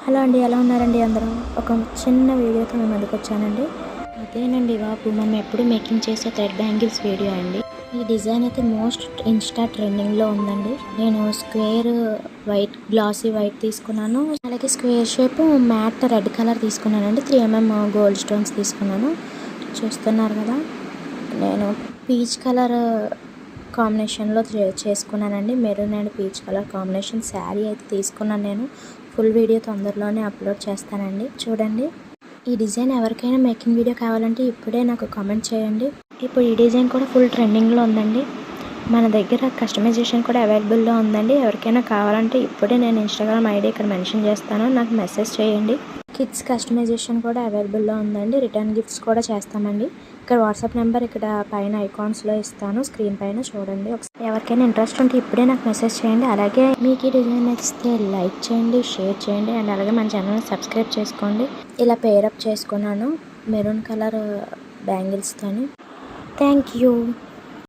Hello అండి, ఎలా ఉన్నారండి అందరూ? ఒక చిన్న వీడియోతో మేము ముందుకొచ్చానండి. అదేనండి బాబు, మనం ఎప్పుడు మేకింగ్ చేసే థ్రెడ్ బ్యాంగిల్స్ వీడియో అండి. ఈ డిజైన్ అయితే మోస్ట్ ఇన్స్టా ట్రెండింగ్లో ఉందండి. నేను స్క్వేర్ వైట్, గ్లాసీ వైట్ తీసుకున్నాను. అలాగే square shape matte red colour తీసుకున్నానండి. 3mm గోల్డ్ స్టోన్స్ తీసుకున్నాను. చూస్తున్నారు కదా, నేను పీచ్ కలర్ కాంబినేషన్లో చేసుకున్నానండి. Maroon and peach colour combination sari అయితే తీసుకున్నాను. నేను ఫుల్ వీడియో తొందరలోనే అప్లోడ్ చేస్తానండి, చూడండి. ఈ డిజైన్ ఎవరికైనా మేకింగ్ వీడియో కావాలంటే ఇప్పుడే నాకు కామెంట్ చేయండి. ఇప్పుడు ఈ డిజైన్ కూడా ఫుల్ ట్రెండింగ్లో ఉందండి. మన దగ్గర కస్టమైజేషన్ కూడా అవైలబుల్లో ఉందండి. ఎవరికైనా కావాలంటే ఇప్పుడే నేను ఇన్స్టాగ్రామ్ ఐడి ఇక్కడ మెన్షన్ చేస్తాను, నాకు మెసేజ్ చేయండి. కిడ్స్ కస్టమైజేషన్ కూడా అవైలబుల్లో ఉందండి. రిటర్న్ గిఫ్ట్స్ కూడా చేస్తామండి. ఇక్కడ వాట్సాప్ నెంబర్ ఇక్కడ పైన ఐకాన్స్లో ఇస్తాను, స్క్రీన్ పైన చూడండి. ఎవరికైనా ఇంట్రెస్ట్ ఉంటే ఇప్పుడే నాకు మెసేజ్ చేయండి. అలాగే మీకు ఈ డిజైన్ నచ్చితే లైక్ చేయండి, షేర్ చేయండి, అండ్ అలాగే మన ఛానల్ని సబ్స్క్రైబ్ చేసుకోండి. ఇలా పేరప్ చేసుకున్నాను మెరూన్ కలర్ బ్యాంగిల్స్తోని. Thank you.